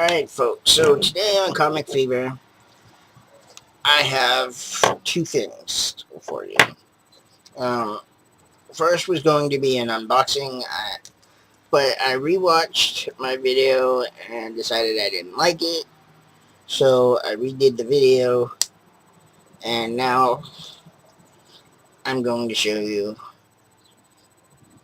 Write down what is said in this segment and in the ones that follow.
Alright, folks, so today on Comic Fever, I have two things for you. Um, First was going to be an unboxing, but I rewatched my video and decided I didn't like it, so I redid the video, and now I'm going to show you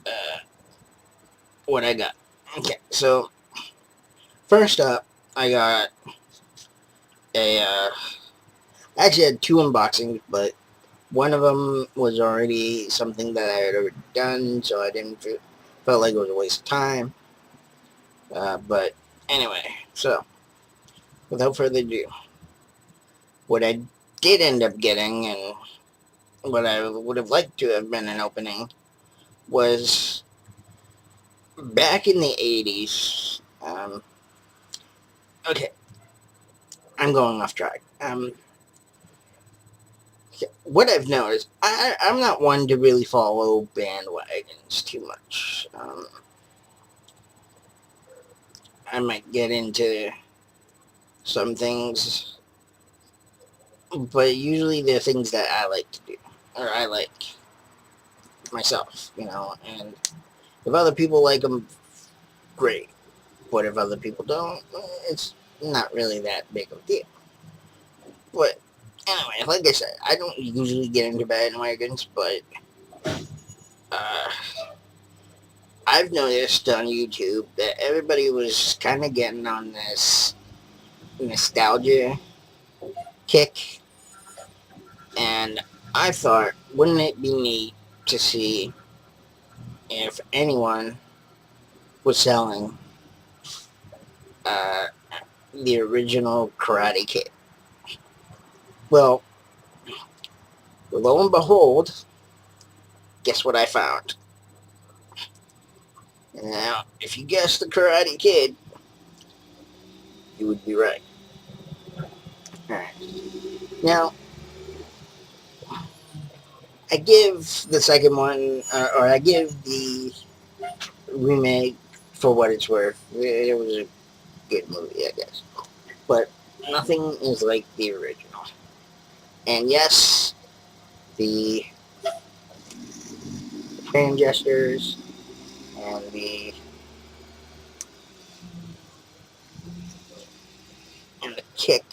uh, what I got. Okay, so first up, I got I actually had two unboxings, but one of them was already something that I had already done, so I didn't felt like it was a waste of time. But anyway, so without further ado, what I did end up getting, and what I would have liked to have been an opening, was back in the 80s. Okay, I'm going off track. What I've noticed, I'm not one to really follow bandwagons too much. I might get into some things, but usually they're things that I like to do, or I like myself, and if other people like them, great, but if other people don't, it's not really that big of a deal. But anyway, like I said, I don't usually get into bandwagons, but uh, I've noticed on YouTube that everybody was kind of getting on this nostalgia kick, and I thought, wouldn't it be neat to see if anyone was selling uh, the original Karate Kid? Well, lo and behold, guess what I found? Now, if you guessed the Karate Kid, you would be right. Alright. Now, I give the second one, or I give the remake for what it's worth. It was a good movie, I guess. But nothing is like the original. And yes, the hand gestures and the kick,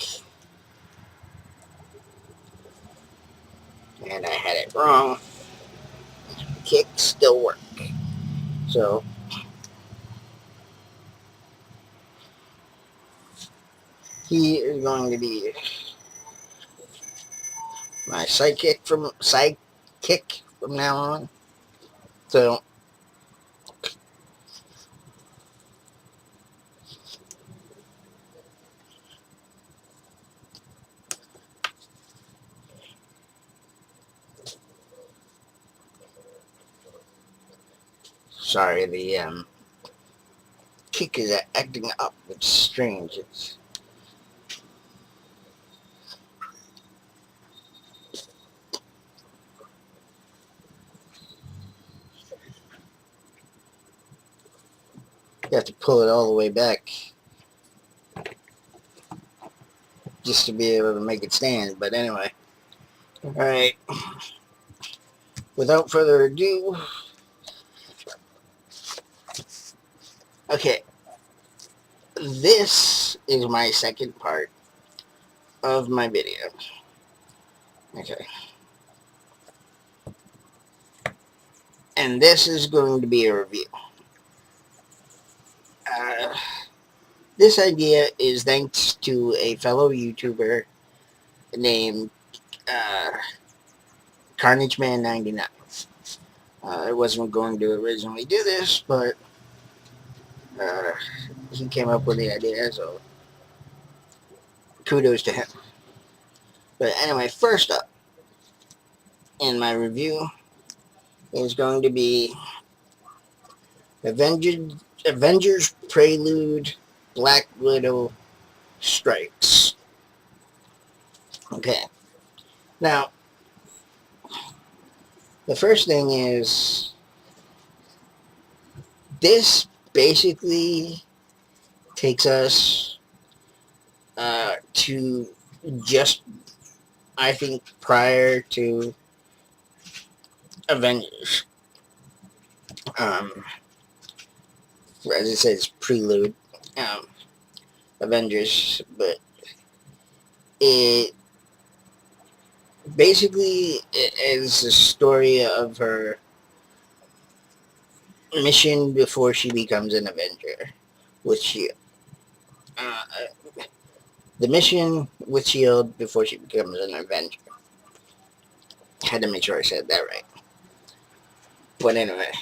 and I had it wrong. The kick still work. So he is going to be my sidekick from now on. So sorry, the kick is acting up. It's strange. It's you have to pull it all the way back just to be able to make it stand. But anyway, all right. Without further ado, okay, this is my second part of my video. Okay. And this is going to be a review. Uh, this idea is thanks to a fellow YouTuber named uh, CarnageMan99. I wasn't going to originally do this, but uh, he came up with the idea, so kudos to him. But anyway, first up in my review is going to be Avengers Prelude Black Widow Strikes. Okay. Now, the first thing is, this basically takes us to just, I think, prior to Avengers. Um, as it says, Prelude. Um, Avengers, but it basically is the story of her mission before she becomes an Avenger with Shield. The mission with Shield before she becomes an Avenger. Had to make sure I said that right. But anyway,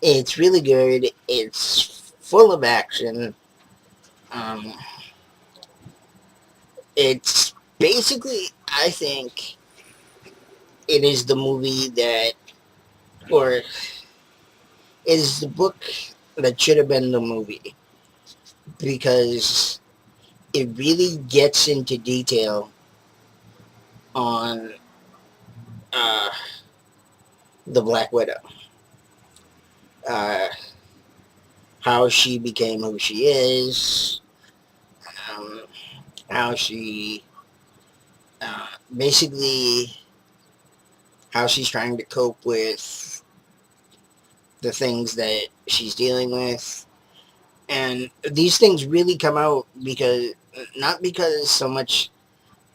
it's really good. It's full of action. Um, it's basically, I think, it is the movie that, or is the book that should have been the movie, because it really gets into detail on uh, the Black Widow, uh, how she became who she is, um, how she basically how she's trying to cope with the things that she's dealing with. And these things really come out because, not because so much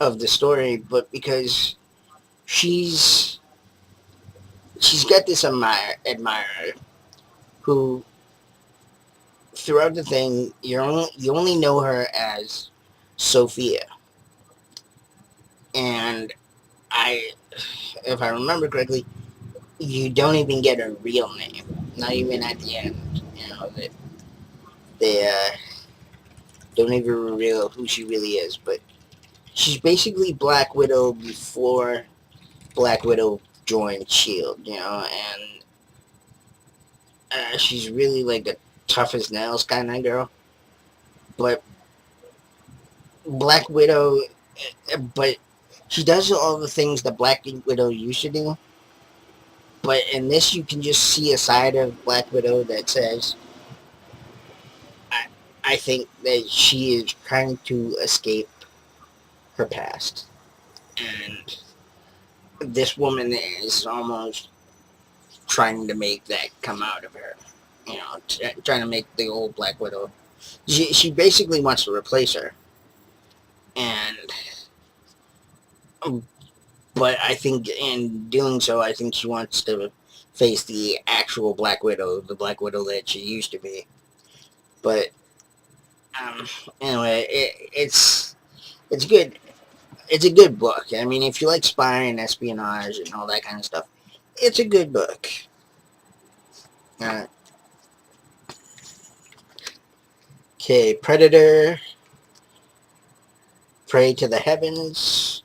of the story, but because she's she's got this admirer who, throughout the thing, you only know her as Sophia. And I, if I remember correctly, you don't even get her real name, not even at the end. You know, they don't even reveal who she really is. But she's basically Black Widow before Black Widow joined Shield. You know, and she's really like the tough as nails kind of girl. But Black Widow, but she does all the things that Black Widow used to do. But in this, you can just see a side of Black Widow that says, I, I think that she is trying to escape her past. And this woman is almost trying to make that come out of her. You know, trying to make the old Black Widow. She basically wants to replace her. And, but I think in doing so, I think she wants to face the actual Black Widow, the Black Widow that she used to be. But um, anyway, it's good. It's a good book. I mean, if you like spy and espionage and all that kind of stuff, it's a good book. Uh, okay, Predator, Pray to the Heavens.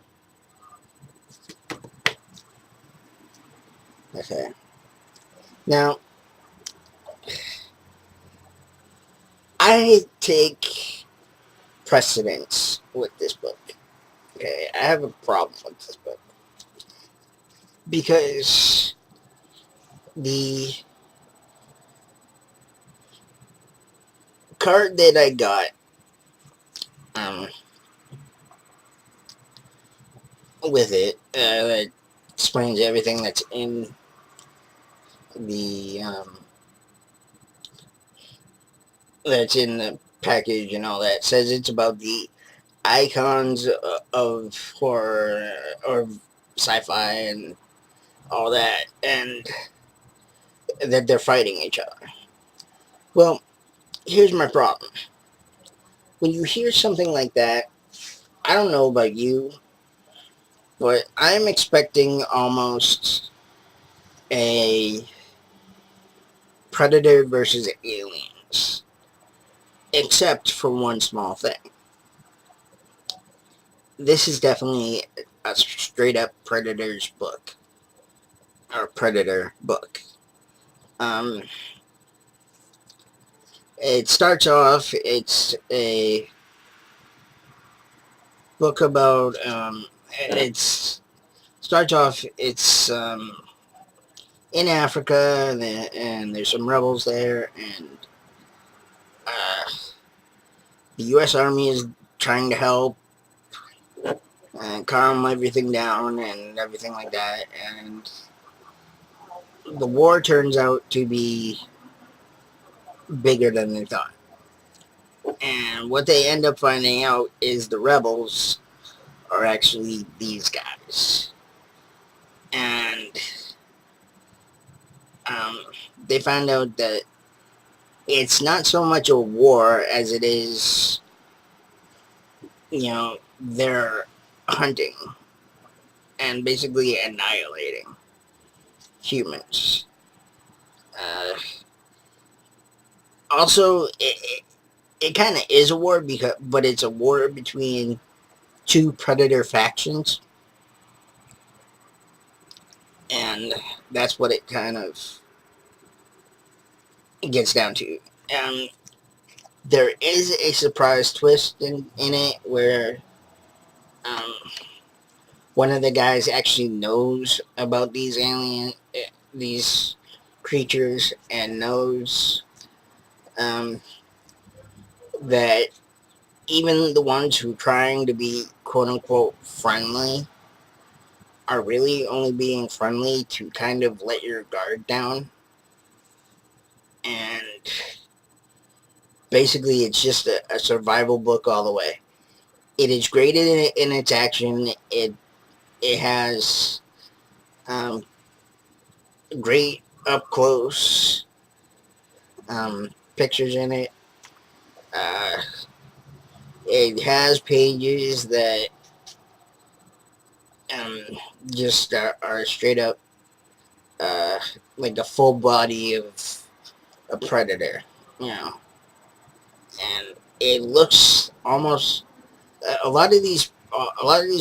Okay. Now, I take precedence with this book. Okay, I have a problem with this book because the card that I got um, with it that explains everything that's in the package and all that. Says it's about the icons of horror or sci-fi and all that, and that they're fighting each other. Well, here's my problem. When you hear something like that, I don't know about you, but I'm expecting almost a Predator versus Aliens, except for one small thing. This is definitely a straight up Predator's book, or Predator book. Um, it starts off, it's a book about, it's, starts off, it's in Africa, and there's some rebels there, and uh, the U.S. Army is trying to help and calm everything down and everything like that. And the war turns out to be bigger than they thought. And what they end up finding out is the rebels are actually these guys. And um, they find out that it's not so much a war as it is, they're hunting and basically annihilating humans. Uh, Also, it kind of is a war but it's a war between two predator factions, and that's what it kind of gets down to. Um, there is a surprise twist in it where um, one of the guys actually knows about these creatures, and knows um, that even the ones who are trying to be quote unquote friendly are really only being friendly to kind of let your guard down. And basically, it's just a survival book all the way. It is great in its action. It has um, great up close pictures in it. Uh, it has pages that um, just are straight up uh, like the full body of a predator, you know. And it looks almost a lot of these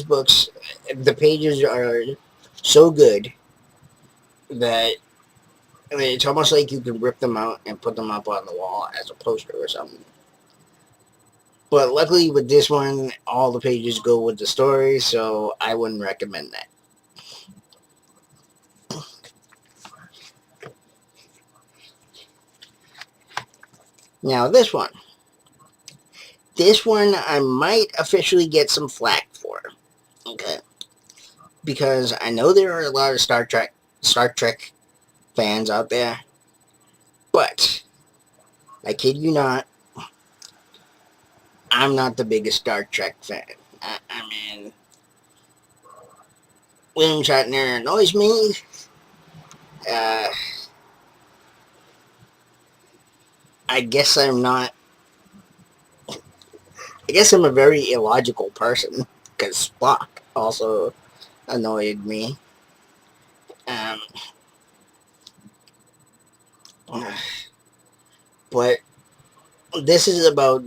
books, the pages are so good that it's almost like you can rip them out and put them up on the wall as a poster or something. But luckily with this one, all the pages go with the story, so I wouldn't recommend that. Now this one I might officially get some flack for. Okay, because I know there are a lot of Star Trek fans out there, but I kid you not, I'm not the biggest Star Trek fan. I mean, William Shatner annoys me. Uh, I guess I'm not. I guess I'm a very illogical person because Spock also annoyed me. Um, but this is about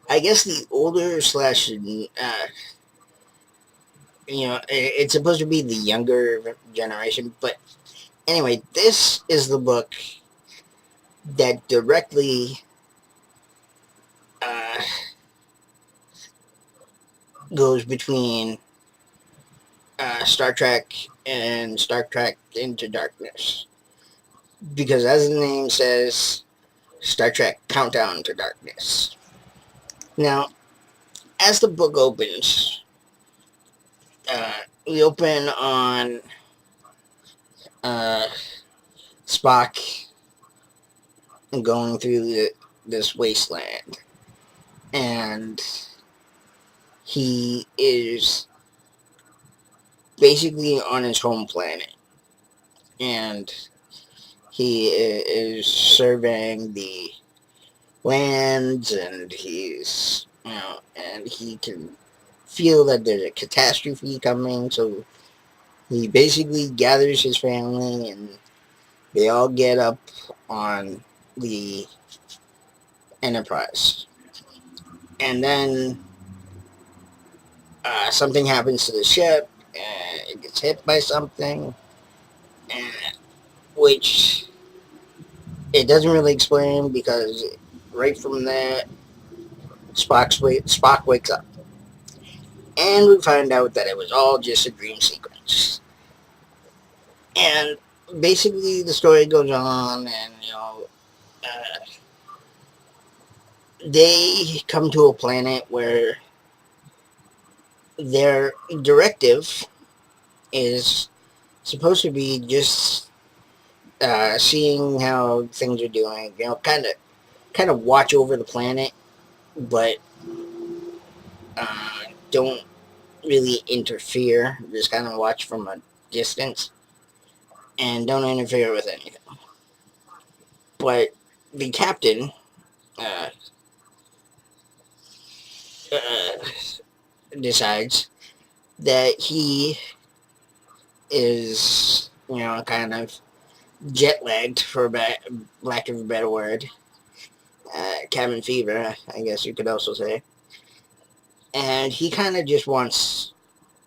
I guess the older slash, it's supposed to be the younger generation. But anyway, this is the book that directly uh, goes between Star Trek and Star Trek Into Darkness. Because as the name says, Star Trek Countdown to Darkness. Now, as the book opens, we open on uh, Spock going through this wasteland. And he is basically on his home planet. And he is surveying the lands, and and he can feel that there's a catastrophe coming, so he basically gathers his family, and they all get up on the Enterprise. And then something happens to the ship, and it gets hit by something, and which it doesn't really explain, because right from there, Spock wakes up. And we find out that it was all just a dream sequence. And basically, the story goes on, and uh, they come to a planet where their directive is supposed to be just seeing how things are doing, kind of watch over the planet, but don't really interfere. Just kind of watch from a distance and don't interfere with anything. But the captain uh, uh, decides that he is, kind of jet lagged, for lack of a better word, cabin fever, I guess you could also say, and he kind of just wants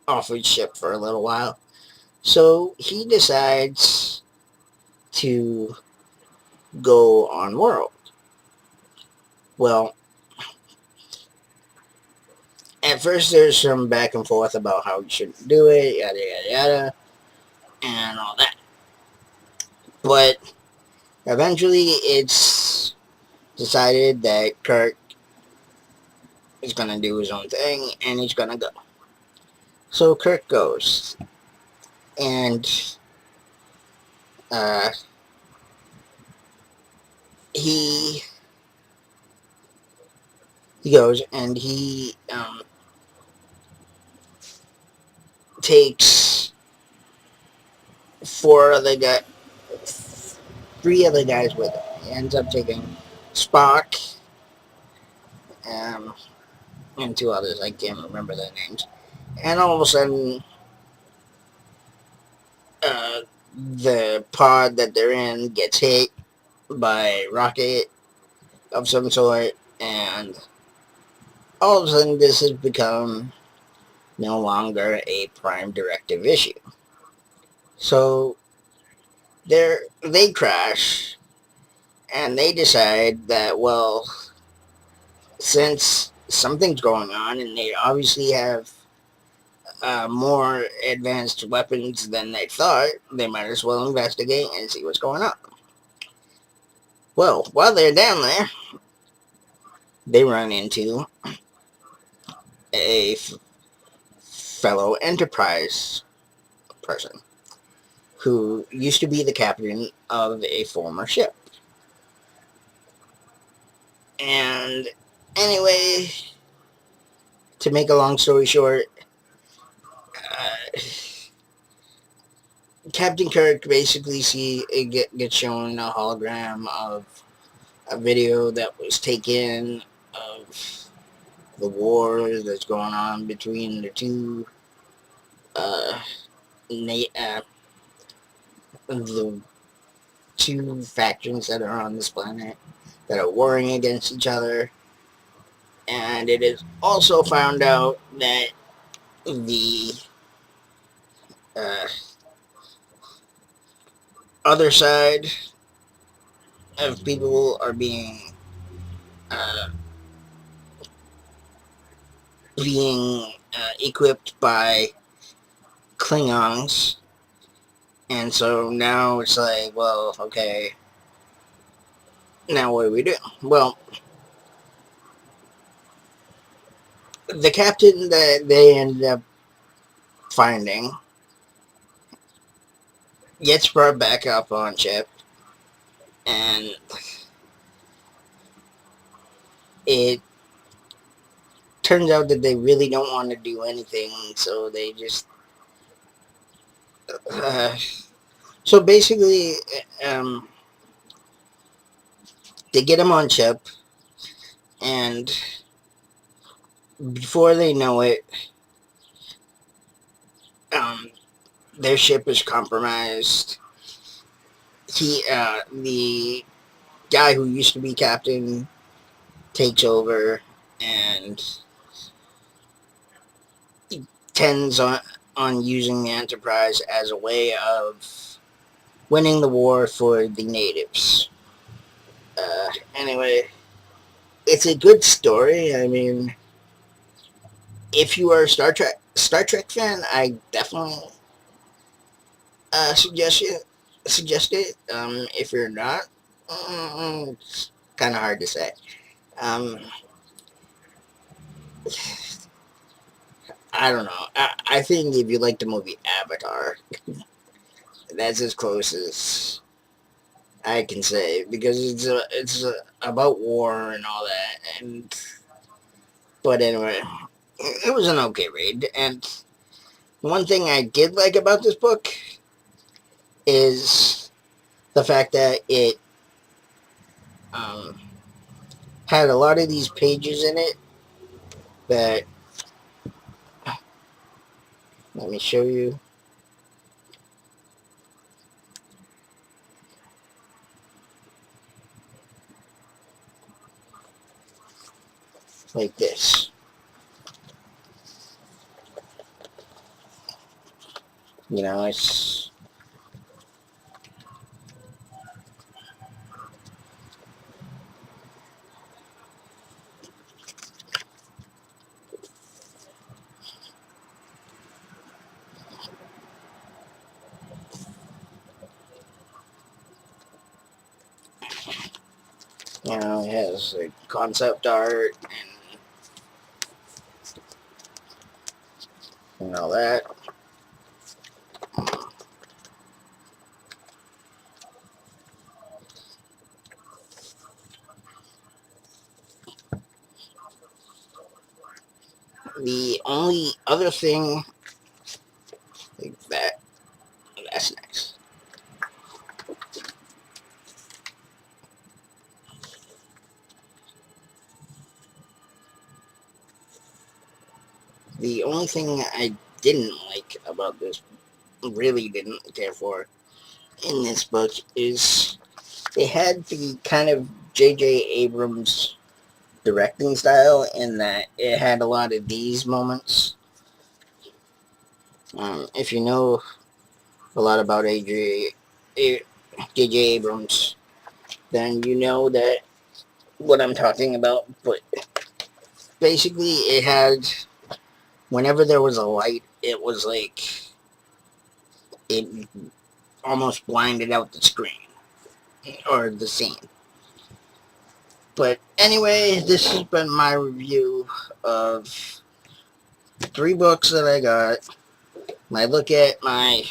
off his ship for a little while. So he decides to go on world. Well, at first there's some back and forth about how he shouldn't do it, yada yada yada, and all that. But eventually it's decided that Kirk is gonna do his own thing and he's gonna go. So Kirk goes, and uh, he he goes and he takes four other guys, three other guys with him. He ends up taking Spock, um, and two others. I can't remember their names. And all of a sudden, uh, the pod that they're in gets hit by a rocket of some sort, and all of a sudden, this has become no longer a prime directive issue. So they crash, and they decide that, well, since something's going on, and they obviously have more advanced weapons than they thought, they might as well investigate and see what's going on. Well, while they're down there, they run into a fellow Enterprise person who used to be the captain of a former ship. And anyway, to make a long story short, uh, Captain Kirk basically gets shown a hologram of a video that was taken of the war that's going on between the uh, uh, the two factions that are on this planet that are warring against each other. And it is also found out that the uh, other side of people are uh, being equipped by Klingons, and so now it's like, well, okay, now what do we do? Well, the captain that they ended up finding gets brought back up on ship, and it turns out that they really don't want to do anything, so they just uh, so basically um, they get him on ship, and before they know it, um, their ship is compromised. The guy who used to be captain takes over and tends on using the Enterprise as a way of winning the war for the natives. Anyway, it's a good story. I mean, if you are a Star Trek fan, I definitely suggest it. If you're not, it's kind of hard to say. Um, I don't know. I think if you like the movie Avatar, that's as close as I can say, because about war and all that. And but anyway, it was an okay read. And one thing I did like about this book is the fact that it um, had a lot of these pages in it that, let me show you, like this. You know, it's it has like concept art and all that. The only other thing, like that's nice. The only thing I didn't like about this, really didn't care for in this book, is it had the kind of J.J. Abrams directing style in that it had a lot of these moments. If you know a lot about J.J. Abrams, then you know that what I'm talking about. But basically, it had, whenever there was a light, it was like it almost blinded out the screen or the scene. But anyway, this has been my review of 3 books that I got. My look at my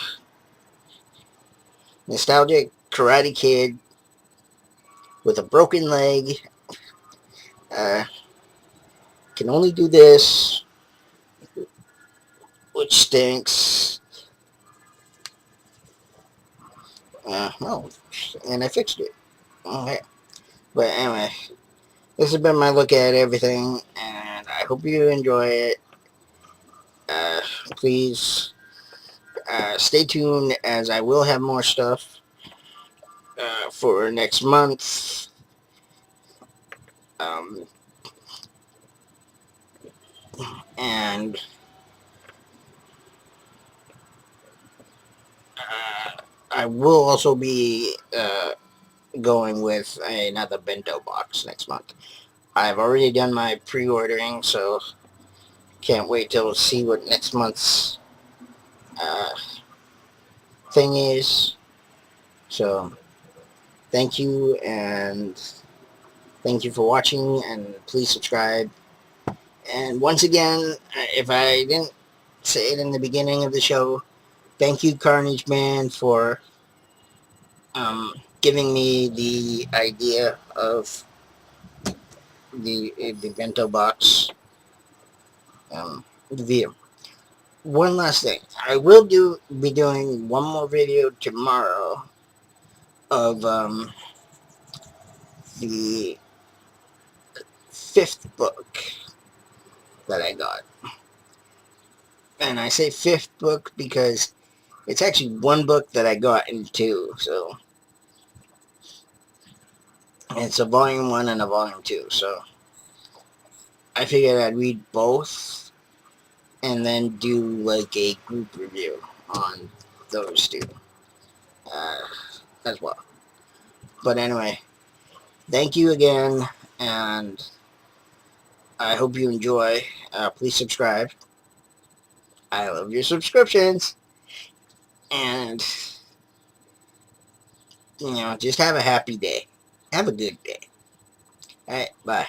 nostalgic Karate Kid with a broken leg. Uh, can only do this, which stinks. Oh, and I fixed it. Okay. But anyway, this has been my look at everything, and I hope you enjoy it. Uh, Please stay tuned, as I will have more stuff for next month. Um, and I will also be going with another bento box next month. I've already done my pre-ordering, so can't wait till see what next month's uh, thing is. So thank you, and thank you for watching, and please subscribe. And once again, if I didn't say it in the beginning of the show, thank you, Carnage Man, for giving me the idea of the bento box review. One last thing, I will be doing one more video tomorrow of the 5th book that I got. And I say 5th book because it's actually one book that I got in 2. So it's a volume 1 and a volume 2. So I figured I'd read both and then do like a group review on those 2 uh, as well. But anyway, thank you again, and I hope you enjoy. Please subscribe. I love your subscriptions. And, just have a happy day. Have a good day. Alright, bye.